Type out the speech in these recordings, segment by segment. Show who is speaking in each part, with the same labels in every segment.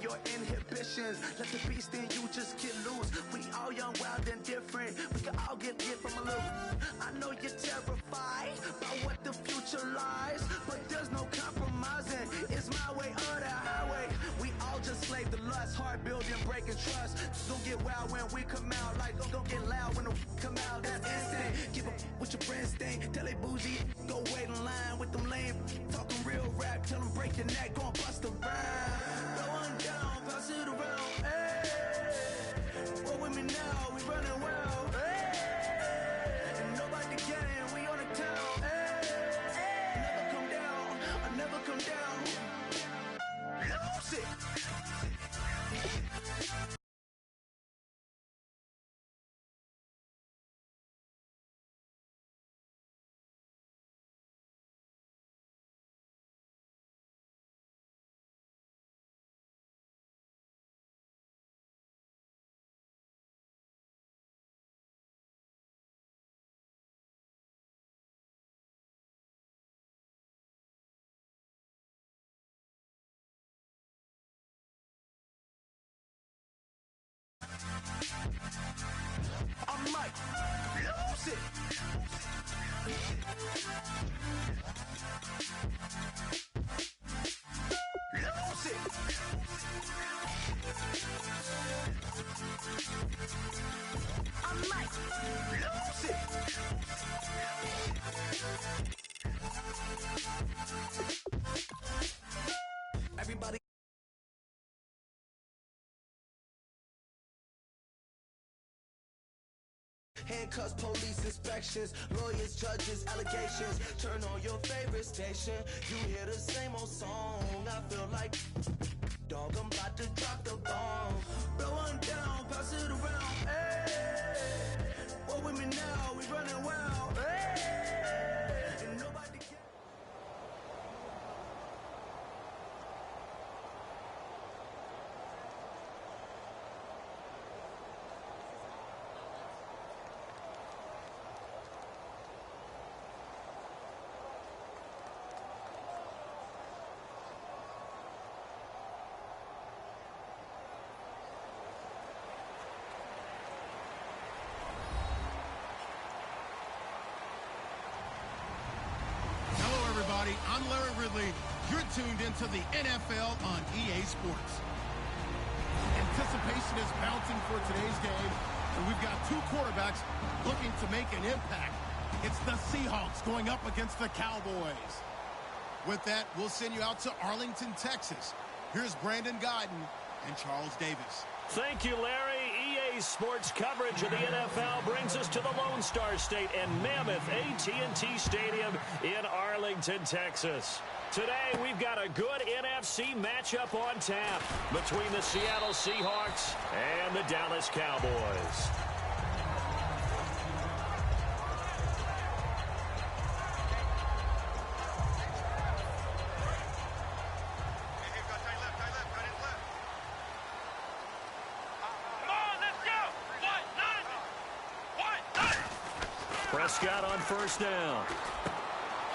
Speaker 1: your inhibitions. Let the beast in you just get loose. We all young, wild, and different. We can all get from a little. I know you're terrified by what the future lies, but there's no compromising. It's my way or the highway. We all just slave to lust, heart building, breaking trust. Don't get wild when we come out, like don't get loud when the come out. That's instant. Give up with your friends thing. Tell they bougie, go wait in line with them lame. Talking real rap, tell them break your neck, gon' bust a rhyme. Go on down, pass it around. Hey, roll with me now, we running wild. Hey, and nobody getting, we on the town. Hey, never come down, I never come down. Lose it. I might lose it. Lose it. I might lose it. Everybody. Handcuffs, police inspections, lawyers, judges, allegations. Turn on your favorite station. You hear the same old song. I feel like, dog, I'm about to drop the bomb. Blow one down, pass it around. Hey, roll with me now, we running wild. Hey, and nobody can.
Speaker 2: I'm Larry Ridley. You're tuned into the NFL on EA Sports. Anticipation is bouncing for today's game, and we've got two quarterbacks looking to make an impact. It's the Seahawks going up against the Cowboys. With that, we'll send you out to Arlington, Texas. Here's Brandon Guyton and Charles Davis.
Speaker 3: Thank you, Larry. EA Sports coverage of the NFL brings us to the Lone Star State and Mammoth AT&T Stadium in Arlington, Texas. Today, we've got a good NFC matchup on tap between the Seattle Seahawks and the Dallas Cowboys. Prescott on first down.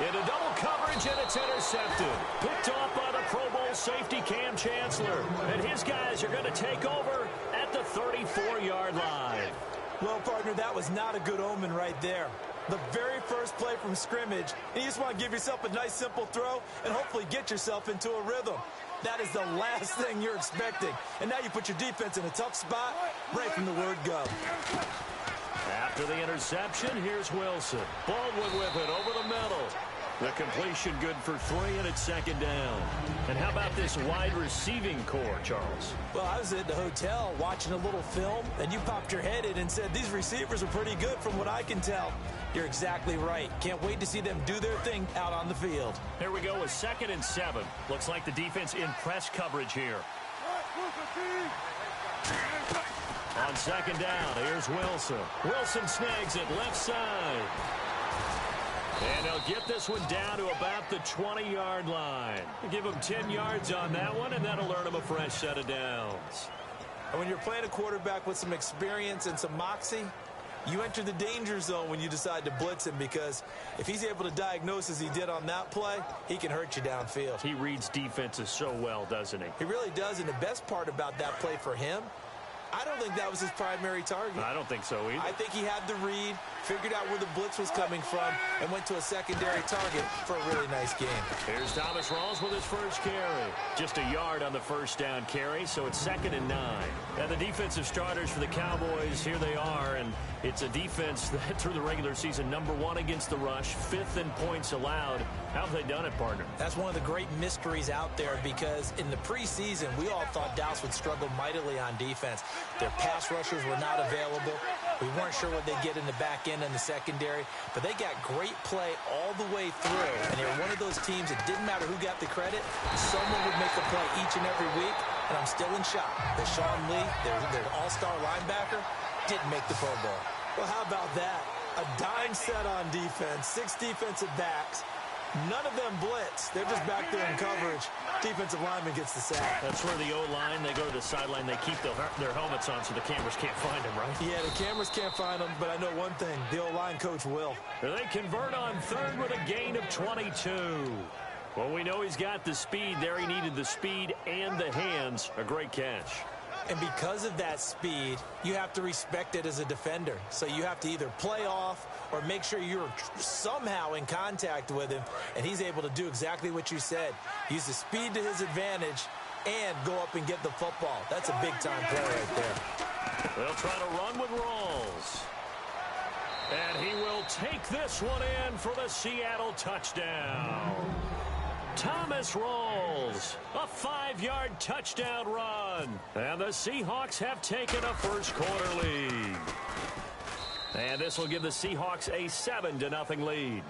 Speaker 3: Into double coverage, and it's intercepted. Picked off by the Pro Bowl safety Cam Chancellor. And his guys are going to take over at the 34-yard line.
Speaker 4: Well, partner, that was not a good omen right there. The very first play from scrimmage, and you just want to give yourself a nice, simple throw and hopefully get yourself into a rhythm. That is the last thing you're expecting. And now you put your defense in a tough spot right from the word go.
Speaker 3: After the interception, here's Wilson. Baldwin with it over the middle. The completion good for 3, and it's second down. And how about this wide receiving core, Charles?
Speaker 4: Well, I was at the hotel watching a little film, and you popped your head in and said, these receivers are pretty good from what I can tell. You're exactly right. Can't wait to see them do their thing out on the field.
Speaker 3: Here we go with 2nd and 7. Looks like the defense in press coverage here. On second down, here's Wilson. Wilson snags it left side. And he'll get this one down to about the 20-yard line. Give him 10 yards on that one, and that'll earn him a fresh set of downs.
Speaker 4: And when you're playing a quarterback with some experience and some moxie, you enter the danger zone when you decide to blitz him, because if he's able to diagnose as he did on that play, he can hurt you downfield.
Speaker 3: He reads defenses so well, doesn't he?
Speaker 4: He really does, and the best part about that play for him, I don't think that was his primary target.
Speaker 3: I don't think so either.
Speaker 4: I think he had the read, figured out where the blitz was coming from, and went to a secondary target for a really nice game.
Speaker 3: Here's Thomas Rawls with his first carry. Just a yard on the first down carry, so it's 2nd and 9. And the defensive starters for the Cowboys, here they are, and it's a defense that through the regular season, #1 against the rush, 5th in points allowed. How have they done it, partner?
Speaker 4: That's one of the great mysteries out there, because in the preseason, we all thought Dallas would struggle mightily on defense. Their pass rushers were not available. We weren't sure what they'd get in the back end and the secondary, but they got great play all the way through, and they were one of those teams that didn't matter who got the credit. Someone would make a play each and every week, and I'm still in shock that Sean Lee, their all-star linebacker, didn't make the Pro Bowl. Well, how about that? A dime set on defense, 6 defensive backs. None of them blitz. They're just back there in coverage. Defensive lineman gets the sack.
Speaker 3: That's where the O-line, they go to the sideline, they keep their helmets on so the cameras can't find them, right?
Speaker 4: Yeah, the cameras can't find them, but I know one thing. The O-line coach will.
Speaker 3: They convert on 3rd with a gain of 22. Well, we know he's got the speed there. He needed the speed and the hands. A great catch.
Speaker 4: And because of that speed, you have to respect it as a defender. So you have to either play off or make sure you're somehow in contact with him, and he's able to do exactly what you said. Use the speed to his advantage and go up and get the football. That's a big-time play right there.
Speaker 3: They'll try to run with Rawls. And he will take this one in for the Seattle touchdown. Thomas Rawls, a 5-yard touchdown run. And the Seahawks have taken a first-quarter lead. And this will give the Seahawks a 7-0 lead.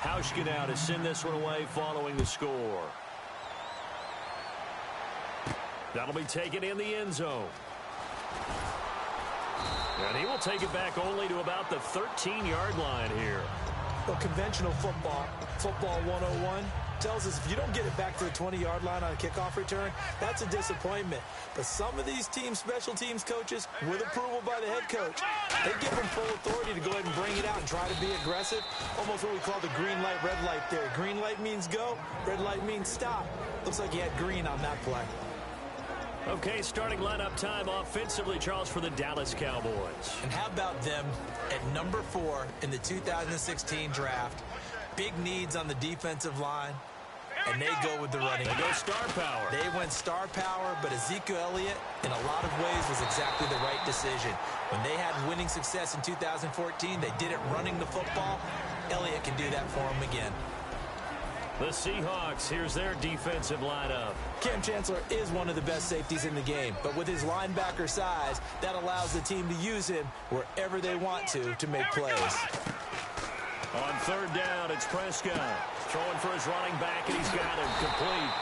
Speaker 3: Hauschka now to send this one away following the score. That'll be taken in the end zone. And he will take it back only to about the 13-yard line here.
Speaker 4: Well, conventional football 101, tells us if you don't get it back to the 20-yard line on a kickoff return, that's a disappointment. But some of these teams, special teams coaches, with approval by the head coach, they give them full authority to go ahead and bring it out and try to be aggressive. Almost what we call the green light, red light theory. Green light means go, red light means stop. Looks like he had green on that play.
Speaker 3: Okay, starting lineup time offensively, Charles, for the Dallas Cowboys.
Speaker 4: And how about them at #4 in the 2016 draft? Big needs on the defensive line, and they go with the running.
Speaker 3: They go star power.
Speaker 4: They went star power, but Ezekiel Elliott, in a lot of ways, was exactly the right decision. When they had winning success in 2014, they did it running the football. Elliott can do that for them again.
Speaker 3: The Seahawks, here's their defensive lineup.
Speaker 4: Cam Chancellor is one of the best safeties in the game, but with his linebacker size, that allows the team to use him wherever they want to make plays.
Speaker 3: On 3rd down, it's Prescott. Throwing for his running back, and he's got him complete.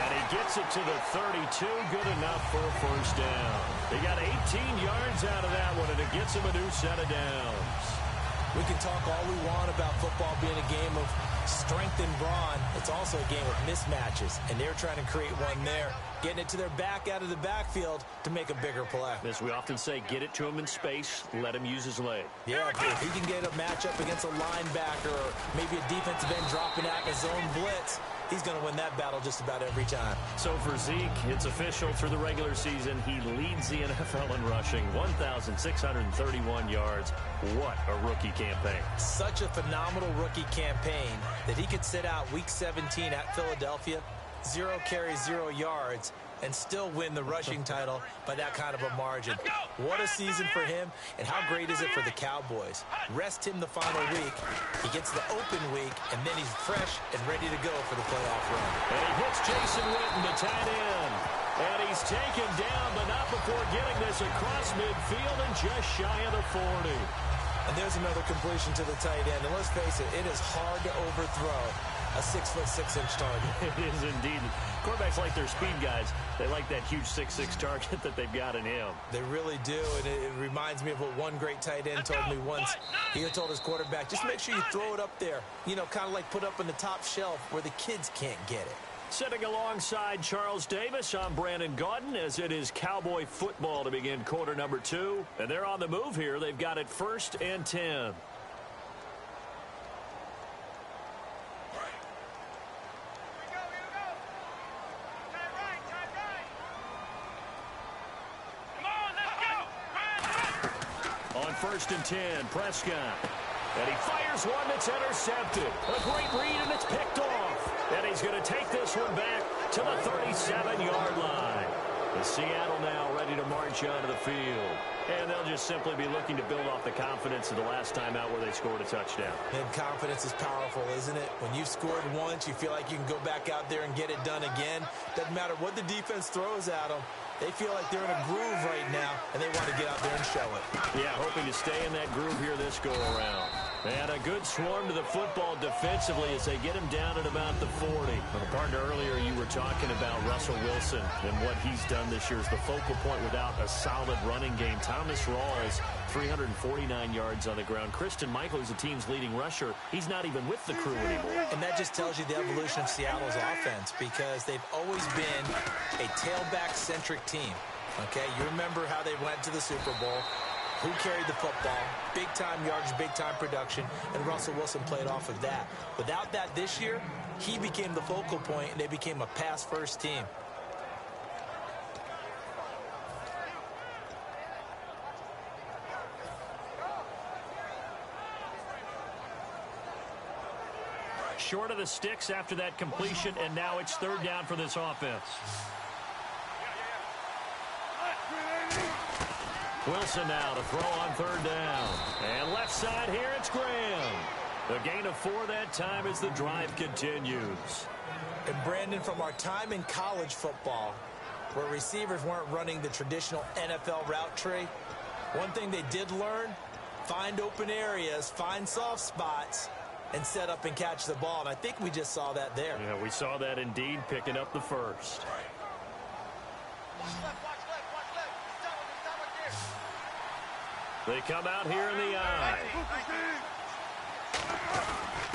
Speaker 3: And he gets it to the 32. Good enough for a first down. He got 18 yards out of that one, and it gets him a new set of downs.
Speaker 4: We can talk all we want about football being a game of strength and brawn. It's also a game of mismatches, and they're trying to create one there, getting it to their back out of the backfield to make a bigger play.
Speaker 3: As we often say, get it to him in space, let him use his leg.
Speaker 4: Yeah, if he can get a matchup against a linebacker or maybe a defensive end dropping out in a zone blitz, he's going to win that battle just about every time.
Speaker 3: So for Zeke, it's official through the regular season. He leads the NFL in rushing, 1,631 yards. What a rookie campaign.
Speaker 4: Such a phenomenal rookie campaign that he could sit out Week 17 at Philadelphia, 0 carries, 0 yards, and still win the rushing title by that kind of a margin. What a season for him, and how great is it for the Cowboys? Rest him the final week. He gets the open week, and then he's fresh and ready to go for the playoff run.
Speaker 3: And he hits Jason Witten, the tight end. And he's taken down, but not before getting this across midfield and just shy of the 40.
Speaker 4: And there's another completion to the tight end. And let's face it, it is hard to overthrow a 6'6" target.
Speaker 3: It is indeed. Quarterbacks like their speed guys. They like that huge 6'6" target that they've got in him.
Speaker 4: They really do, and it reminds me of what one great tight end told me once. He had told his quarterback, just make sure you throw it up there. You know, kind of like put up in the top shelf where the kids can't get it.
Speaker 3: Sitting alongside Charles Davis, I'm Brandon Gaudin, as it is Cowboy football to begin quarter number 2. And they're on the move here. They've got it 1st and 10.
Speaker 5: Here we go. Time right. Come on, let's go.
Speaker 3: On 1st and 10, Prescott. And he fires one that's intercepted. A great read, and it's picked off. And he's going to take this one back to the 37-yard line. The Seattle now ready to march onto the field. And they'll just simply be looking to build off the confidence of the last time out where they scored a touchdown.
Speaker 4: And confidence is powerful, isn't it? When you've scored once, you feel like you can go back out there and get it done again. Doesn't matter what the defense throws at them. They feel like they're in a groove right now, and they want to get out there and show it.
Speaker 3: Yeah, hoping to stay in that groove here this go-around. And a good swarm to the football defensively as they get him down at about the 40. Well, partner, earlier you were talking about Russell Wilson and what he's done this year as the focal point without a solid running game. Thomas Rawls, 349 yards on the ground. Christian Michael is the team's leading rusher. He's not even with the crew anymore.
Speaker 4: And that just tells you the evolution of Seattle's offense, because they've always been a tailback-centric team. Okay, you remember how they went to the Super Bowl. Who carried the football, big-time yardage, big-time production, and Russell Wilson played off of that. Without that this year, he became the focal point, and they became a pass-first team.
Speaker 3: Short of the sticks after that completion, and now it's 3rd down for this offense. Wilson now to throw on 3rd down. And left side here, it's Graham. The gain of 4 that time as the drive continues.
Speaker 4: And Brandon, from our time in college football, where receivers weren't running the traditional NFL route tree, one thing they did learn, find open areas, find soft spots, and set up and catch the ball. And I think we just saw that there.
Speaker 3: Yeah, we saw that indeed, picking up the first. They come out here in the eye.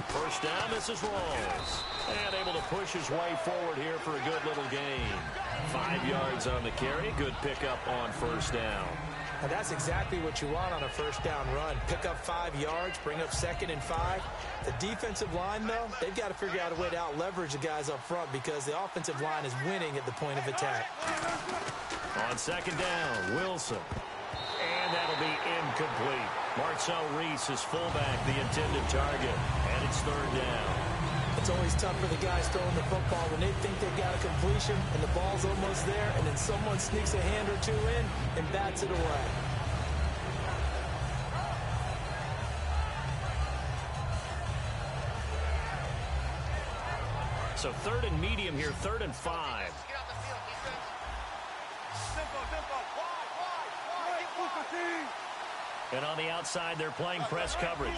Speaker 3: 1st down, this is Rawls. And able to push his way forward here for a good little gain. 5 yards on the carry. Good pickup on 1st down.
Speaker 4: And that's exactly what you want on a 1st down run. Pick up 5 yards, bring up 2nd and 5. The defensive line, though, they've got to figure out a way to out-leverage the guys up front, because the offensive line is winning at the point of attack.
Speaker 3: On 2nd down, Wilson. And that'll be incomplete. Marcel Reese is fullback, the intended target. And it's 3rd down.
Speaker 4: It's always tough for the guys throwing the football when they think they've got a completion and the ball's almost there, and then someone sneaks a hand or two in and bats it away.
Speaker 3: So 3rd and medium here, 3rd and 5. And on the outside, they're playing press coverage.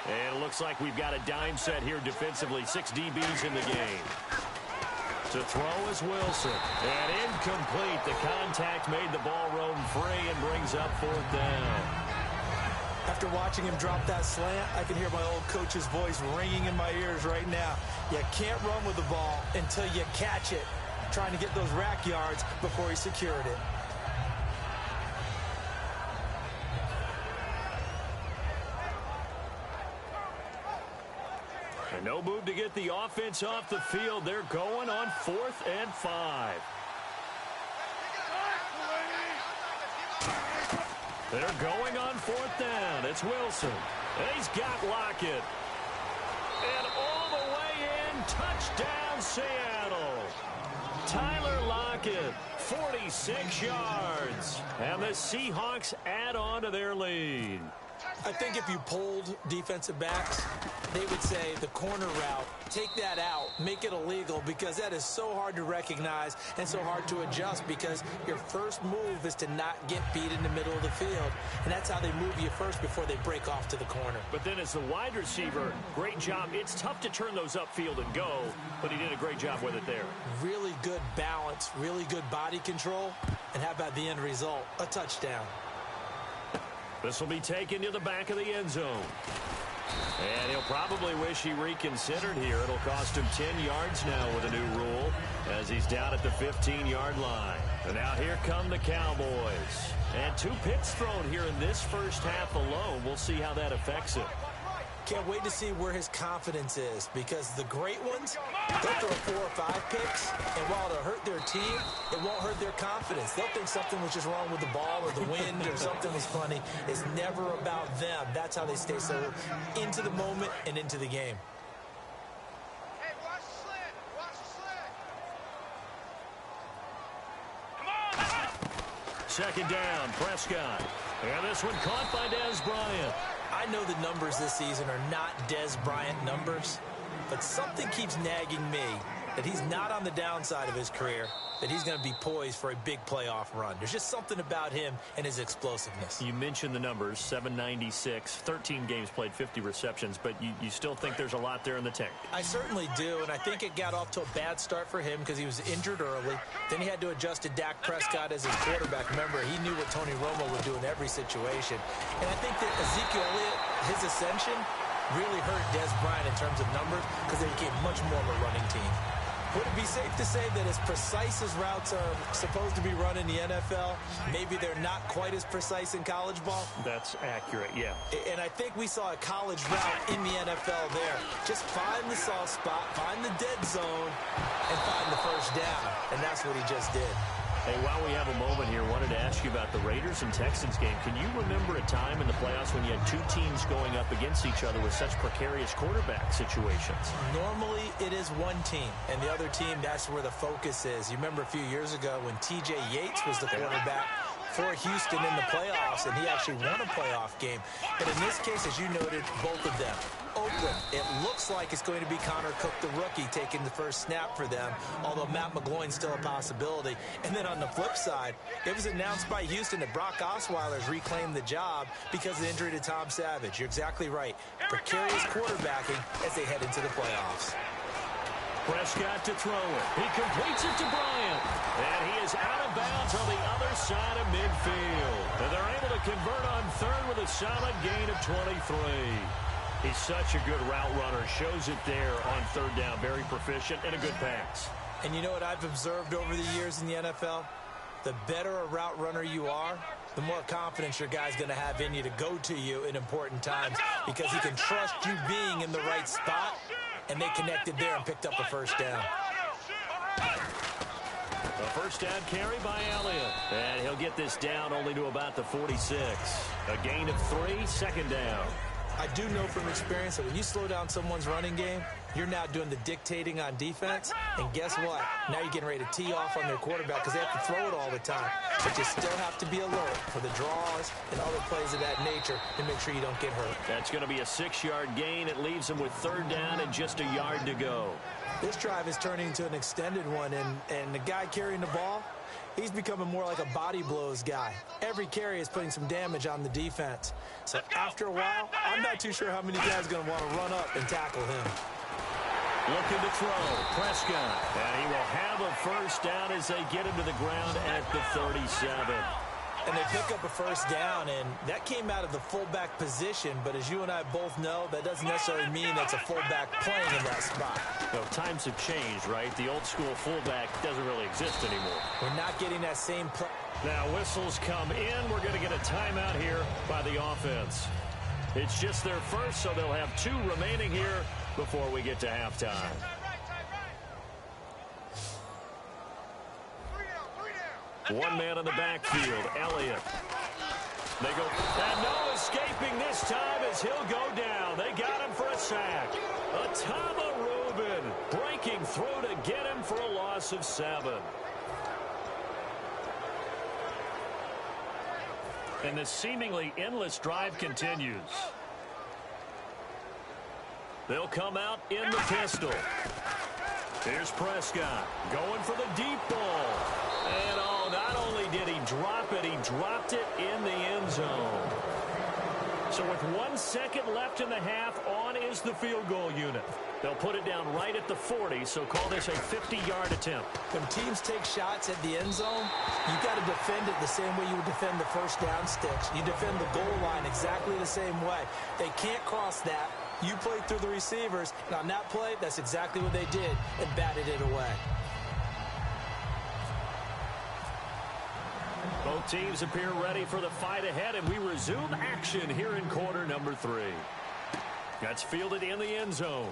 Speaker 3: And it looks like we've got a dime set here defensively. 6 DBs in the game. To throw is Wilson. And incomplete. The contact made the ball roam free and brings up 4th down.
Speaker 4: After watching him drop that slant, I can hear my old coach's voice ringing in my ears right now. You can't run with the ball until you catch it. Trying to get those rack yards before he secured it.
Speaker 3: And no move to get the offense off the field. They're going on 4th and 5. They're going on 4th down. It's Wilson. And he's got Lockett. And all the way in, touchdown Seattle. Tyler Lockett, 46 yards. And the Seahawks add on to their lead.
Speaker 4: I think if you polled defensive backs, they would say the corner route, take that out, make it illegal, because that is so hard to recognize and so hard to adjust, because your first move is to not get beat in the middle of the field. And that's how they move you first before they break off to the corner.
Speaker 3: But then as the wide receiver, great job. It's tough to turn those upfield and go, but he did a great job with it there.
Speaker 4: Really good balance, really good body control, and how about the end result? A touchdown.
Speaker 3: This will be taken to the back of the end zone. And he'll probably wish he reconsidered here. It'll cost him 10 yards now with a new rule as he's down at the 15-yard line. And now here come the Cowboys. And 2 picks thrown here in this first half alone. We'll see how that affects him.
Speaker 4: Can't wait to see where his confidence is, because the great ones, they'll throw 4 or 5 picks, and while it'll hurt their team, it won't hurt their confidence. They'll think something was just wrong with the ball or the wind or something was funny. It's never about them. That's how they stay so into the moment and into the game.
Speaker 5: Hey, watch the slant. Watch the slant. Come on.
Speaker 3: Second down, Prescott. And this one caught by Dez Bryant.
Speaker 4: I know the numbers this season are not Dez Bryant numbers, but something keeps nagging me that he's not on the downside of his career, that he's going to be poised for a big playoff run. There's just something about him and his explosiveness.
Speaker 3: You mentioned the numbers, 796, 13 games played, 50 receptions, but you still think there's a lot there in the tank.
Speaker 4: I certainly do, and I think it got off to a bad start for him because he was injured early. Then he had to adjust to Dak Prescott as his quarterback. Remember, he knew what Tony Romo would do in every situation. And I think that Ezekiel Elliott, his ascension, really hurt Dez Bryant in terms of numbers because they became much more of a running team. Would it be safe to say that as precise as routes are supposed to be run in the NFL, maybe they're not quite as precise in college ball?
Speaker 3: That's accurate, yeah.
Speaker 4: And I think we saw a college route in the NFL there. Just find the soft spot, find the dead zone, and find the first down. And that's what he just did.
Speaker 3: Hey, while we have a moment here, wanted to ask you about the Raiders and Texans game. Can you remember a time in the playoffs when you had 2 teams going up against each other with such precarious quarterback situations?
Speaker 4: Normally, it is one team, and the other team, that's where the focus is. You remember a few years ago when T.J. Yates was the quarterback for Houston in the playoffs, and he actually won a playoff game. But in this case, as you noted, both of them. Oakland, it looks like it's going to be Connor Cook, the rookie, taking the first snap for them, although Matt McGloin's still a possibility. And then on the flip side, it was announced by Houston that Brock Osweiler's reclaimed the job because of the injury to Tom Savage. You're exactly right. Precarious quarterbacking as they head into the playoffs.
Speaker 3: Prescott to throw it. He completes it to Bryant. And he is out of bounds on the other side of midfield. And they're able to convert on third with a solid gain of 23. He's such a good route runner. Shows it there on third down. Very proficient and a good pass.
Speaker 4: And you know what I've observed over the years in the NFL? The better a route runner you are, the more confidence your guy's going to have in you to go to you in important times because he can trust you being in the right spot, and they connected there and picked up a first down.
Speaker 3: A first down carry by Elliott. And he'll get this down only to about the 46. A gain of 3, second down.
Speaker 4: I do know from experience that when you slow down someone's running game, you're now doing the dictating on defense. And guess what? Now you're getting ready to tee off on their quarterback because they have to throw it all the time. But you still have to be alert for the draws and other plays of that nature to make sure you don't get hurt.
Speaker 3: That's going to be a 6-yard gain. It leaves them with third down and just a yard to go.
Speaker 4: This drive is turning into an extended one, and the guy carrying the ball, he's becoming more like a body blows guy. Every carry is putting some damage on the defense. So after a while, I'm not too sure how many guys are going to want to run up and tackle him.
Speaker 3: Looking to throw, Prescott. And he will have a first down as they get him to the ground at the 37.
Speaker 4: And they pick up a first down, and that came out of the fullback position. But as you and I both know, that doesn't necessarily mean that's a fullback playing in that spot.
Speaker 3: No, times have changed, right? The old school fullback doesn't really exist anymore.
Speaker 4: We're not getting that same play.
Speaker 3: Now whistles come in. We're going to get a timeout here by the offense. It's just their first, so they'll have 2 remaining here before we get to halftime. One man in the backfield, Elliott. They go, and no escaping this time as he'll go down. They got him for a sack. Atama Rubin breaking through to get him for a loss of 7. And the seemingly endless drive continues. They'll come out in the pistol. Here's Prescott going for the deep ball. And not only did he drop it, he dropped it in the end zone. So with 1 second left in the half, on is the field goal unit. They'll put it down right at the 40, so call this a 50-yard attempt.
Speaker 4: When teams take shots at the end zone, you got to defend it the same way you would defend the first down sticks. You defend the goal line exactly the same way. They can't cross that. You played through the receivers, and on that play, that's exactly what they did and batted it away.
Speaker 3: Both teams appear ready for the fight ahead, and we resume action here in quarter number 3. That's fielded in the end zone.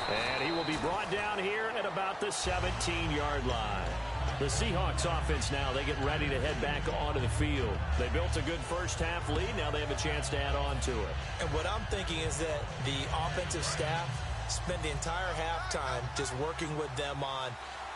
Speaker 3: And he will be brought down here at about the 17-yard line. The Seahawks offense now, they get ready to head back onto the field. They built a good first-half lead. Now they have a chance to add on to it.
Speaker 4: And what I'm thinking is that the offensive staff spent the entire halftime just working with them on,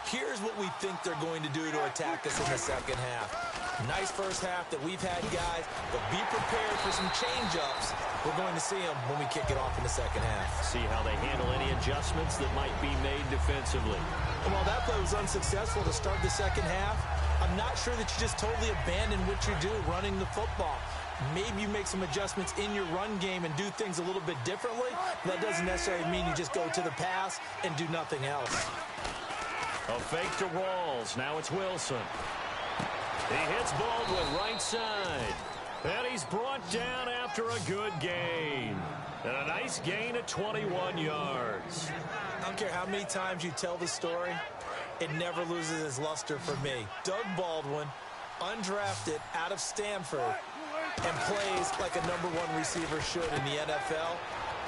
Speaker 4: here's what we think they're going to do to attack us in the second half. Nice first half that we've had, guys, but be prepared for some change-ups. We're going to see them when we kick it off in the second half.
Speaker 3: See how they handle any adjustments that might be made defensively.
Speaker 4: And while that play was unsuccessful to start the second half, I'm not sure that you just totally abandon what you do running the football. Maybe you make some adjustments in your run game and do things a little bit differently. That doesn't necessarily mean you just go to the pass and do nothing else.
Speaker 3: A fake to Rawls. Now it's Wilson. He hits Baldwin right side. And he's brought down after a good gain. And a nice gain at 21 yards.
Speaker 4: I don't care how many times you tell the story, it never loses its luster for me. Doug Baldwin, undrafted out of Stanford, and plays like a #1 receiver should in the NFL.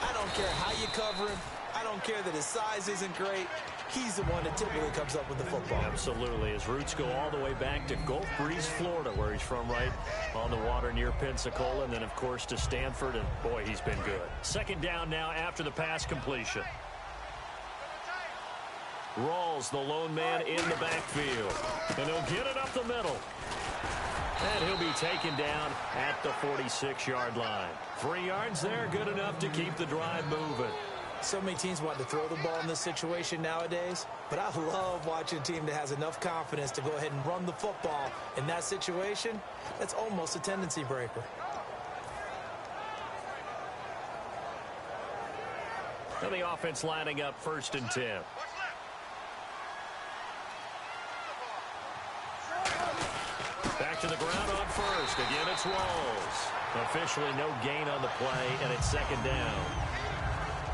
Speaker 4: I don't care how you cover him. I don't care that his size isn't great. He's the one that typically comes up with the football.
Speaker 3: Absolutely. His roots go all the way back to Gulf Breeze, Florida, where he's from, right on the water near Pensacola, and then, of course, to Stanford, and, boy, he's been good. Second down now after the pass completion. Rawls, the lone man in the backfield, and he'll get it up the middle. And he'll be taken down at the 46-yard line. 3 yards there, good enough to keep the drive moving.
Speaker 4: So many teams want to throw the ball in this situation nowadays, but I love watching a team that has enough confidence to go ahead and run the football. In that situation, that's almost a tendency breaker.
Speaker 3: And the offense lining up 1st and 10. Back to the ground on first. Again, it's Rawls. Officially no gain on the play, and it's second down.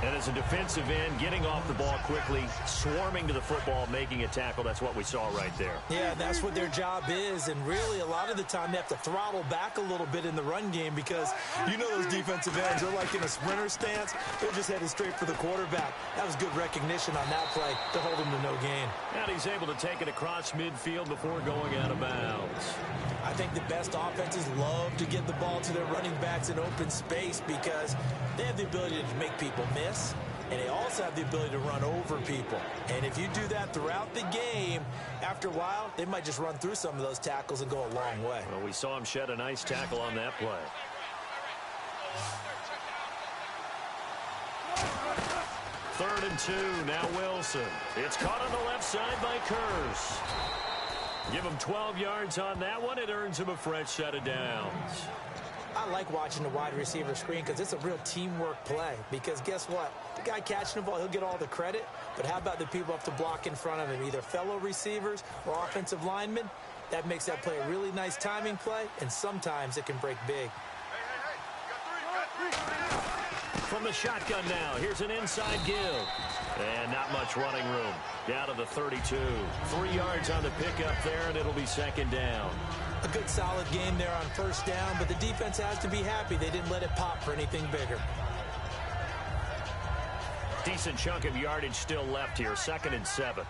Speaker 3: And as a defensive end, getting off the ball quickly, swarming to the football, making a tackle, that's what we saw right there.
Speaker 4: Yeah, that's what their job is, and really a lot of the time they have to throttle back a little bit in the run game because you know those defensive ends, they're like in a sprinter stance. They're just headed straight for the quarterback. That was good recognition on that play to hold him to no gain.
Speaker 3: And he's able to take it across midfield before going out of bounds.
Speaker 4: I think the best offenses love to get the ball to their running backs in open space because they have the ability to make people miss, and they also have the ability to run over people. And if you do that throughout the game, after a while, they might just run through some of those tackles and go a long way.
Speaker 3: Well, we saw him shed a nice tackle on that play. Third and 2, now Wilson. It's caught on the left side by Curse. Give him 12 yards on that one. It earns him a fresh set of downs.
Speaker 4: I like watching the wide receiver screen because it's a real teamwork play. Because guess what? The guy catching the ball, he'll get all the credit. But how about the people up to block in front of him, either fellow receivers or offensive linemen? That makes that play a really nice timing play, and sometimes it can break big.
Speaker 3: From the shotgun now, here's an inside give. And not much running room. Down to the 32. 3 yards on the pickup there, and it'll be second down.
Speaker 4: A good solid game there on first down, but the defense has to be happy they didn't let it pop for anything bigger.
Speaker 3: Decent chunk of yardage still left here. 2nd and 7.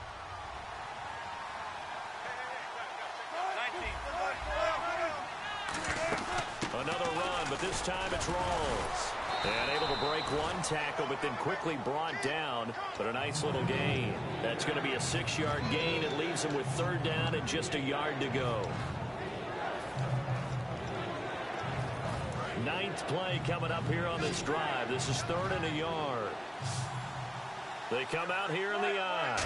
Speaker 3: Another run, but this time it's Rawls. And able to break one tackle, but then quickly brought down. But a nice little gain. That's going to be a 6-yard gain. It leaves him with 3rd down and just a yard to go. 9th play coming up here on this drive. This is 3rd and a yard. They come out here in the eye.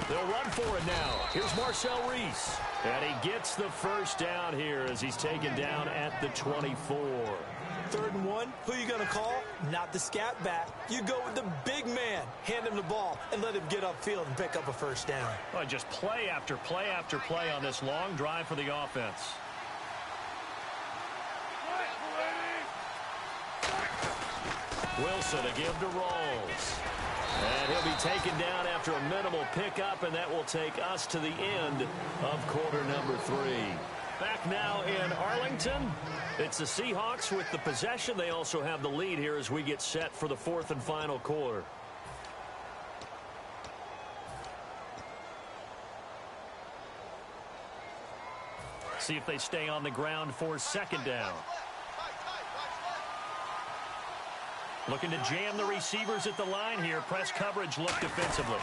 Speaker 3: They'll run for it now. Here's Marcel Reese. And he gets the first down here as he's taken down at the 24.
Speaker 4: 3rd and 1, who you going to call? Not the scat back. You go with the big man. Hand him the ball and let him get upfield and pick up a first down.
Speaker 3: Well, just play after play after play on this long drive for the offense. Wilson to give to Rawls. And he'll be taken down after a minimal pickup, and that will take us to the end of quarter number 3. Back now in Arlington. It's the Seahawks with the possession. They also have the lead here as we get set for the 4th and final quarter. See if they stay on the ground for second down. Looking to jam the receivers at the line here. Press coverage look defensively.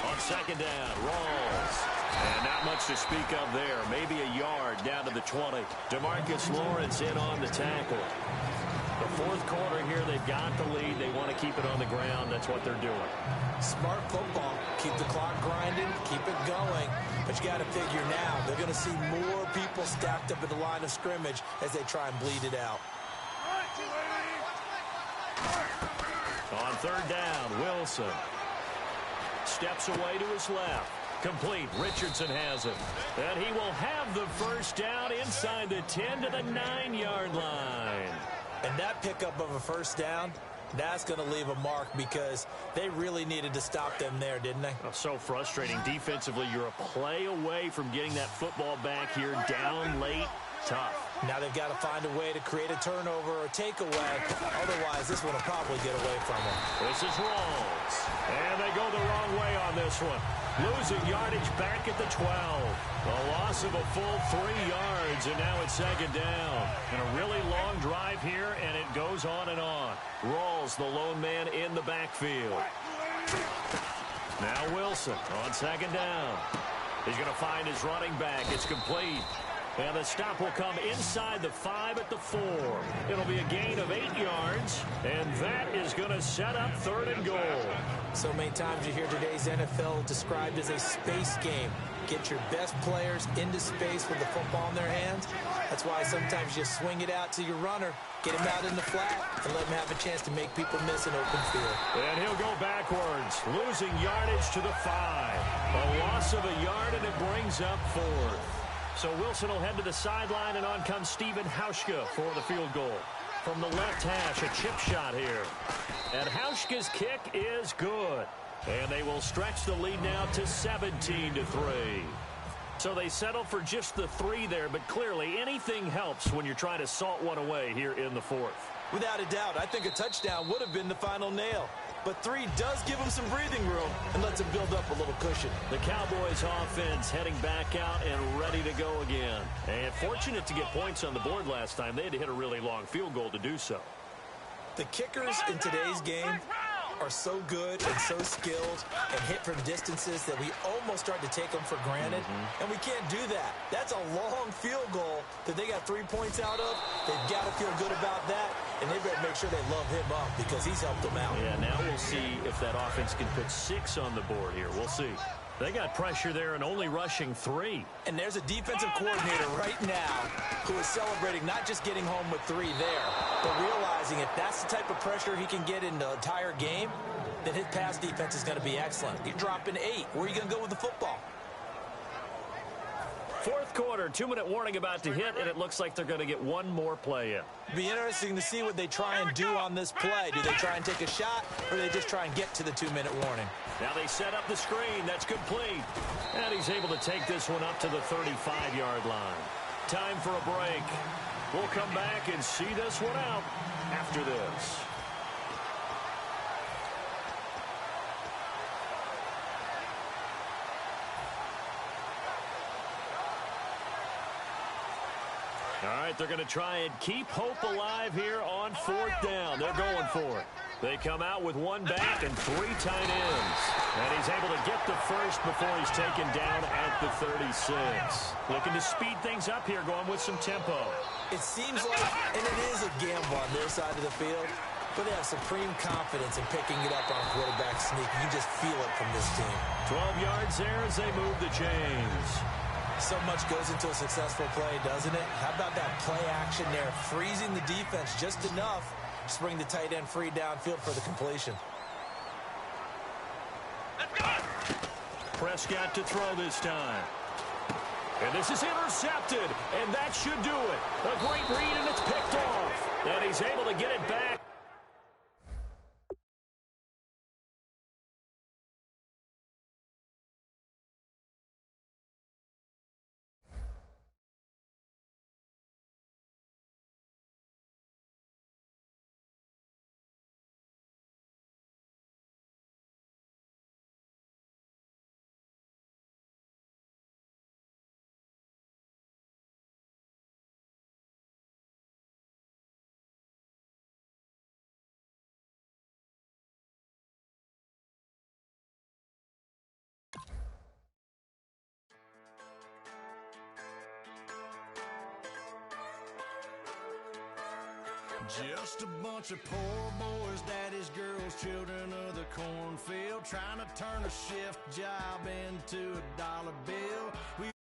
Speaker 3: On second down, Rawls. And not much to speak of there. Maybe a yard down to the 20. DeMarcus Lawrence in on the tackle. The 4th quarter here, they've got the lead. They want to keep it on the ground. That's what they're doing.
Speaker 4: Smart football. Keep the clock grinding. Keep it going. But you got to figure now, they're going to see more people stacked up at the line of scrimmage as they try and bleed it out.
Speaker 3: On third down, Wilson steps away to his left. Complete. Richardson has it. And he will have the first down inside the 10 to the 9-yard line.
Speaker 4: And that pickup of a first down, that's going to leave a mark because they really needed to stop them there, didn't they?
Speaker 3: Oh, so frustrating. Defensively, you're a play away from getting that football back here down late. Tough.
Speaker 4: Now they've got to find a way to create a turnover or a takeaway. Otherwise, this one will probably get away from them.
Speaker 3: This is Rawls. And they go the wrong way on this one. Losing yardage back at the 12. A loss of a full 3 yards, and now it's second down. And a really long drive here, and it goes on and on. Rawls, the lone man in the backfield. Now Wilson on second down. He's going to find his running back. It's complete. And the stop will come inside the 5 at the 4. It'll be a gain of 8 yards, and that is going to set up 3rd and goal.
Speaker 4: So many times you hear today's NFL described as a space game. Get your best players into space with the football in their hands. That's why sometimes you swing it out to your runner, get him out in the flat, and let him have a chance to make people miss an open field.
Speaker 3: And he'll go backwards, losing yardage to the 5. A loss of a yard, and it brings up 4th. So Wilson will head to the sideline, and on comes Stephen Hauschka for the field goal. From the left hash, a chip shot here. And Hauschka's kick is good. And they will stretch the lead now to 17-3. So they settle for just the 3 there, but clearly anything helps when you're trying to salt one away here in the 4th.
Speaker 4: Without a doubt, I think a touchdown would have been the final nail. But 3 does give them some breathing room and lets them build up a little cushion.
Speaker 3: The Cowboys offense heading back out and ready to go again. And fortunate to get points on the board last time. They had to hit a really long field goal to do so.
Speaker 4: The kickers in today's game are so good and so skilled and hit from distances that we almost start to take them for granted. And we can't do that. That's a long field goal that they got 3 points out of. They've got to feel good about that, and they better make sure they love him up because he's helped them out.
Speaker 3: Yeah, now we'll see if that offense can put 6 on the board here. We'll see. They got pressure there and only rushing 3.
Speaker 4: And there's a defensive coordinator right now who is celebrating not just getting home with 3 there, but realizing if that's the type of pressure he can get in the entire game, then his pass defense is going to be excellent. You're dropping 8. Where are you going to go with the football?
Speaker 3: 4th quarter, 2-minute warning about to hit, and it looks like they're going to get one more play in.
Speaker 4: Be interesting to see what they try and do on this play. Do they try and take a shot, or do they just try and get to the 2-minute warning?
Speaker 3: Now they set up the screen. That's complete. And he's able to take this one up to the 35-yard line. Time for a break. We'll come back and see this one out after this. All right, they're going to try and keep hope alive here on 4th down. They're going for it. They come out with 1 back and 3 tight ends. And he's able to get the first before he's taken down at the 36. Looking to speed things up here, going with some tempo.
Speaker 4: It seems like, and it is a gamble on their side of the field, but they have supreme confidence in picking it up on quarterback sneak. You can just feel it from this team.
Speaker 3: 12 yards there as they move the chains.
Speaker 4: So much goes into a successful play, doesn't it? How about that play action there, freezing the defense just enough to bring the tight end free downfield for the completion.
Speaker 3: Prescott to throw this time. And this is intercepted, and that should do it. A great read, and it's picked off. And he's able to get it back.
Speaker 6: Just a bunch of poor boys, daddy's girls, children of the cornfield, trying to turn a shift job into a dollar bill.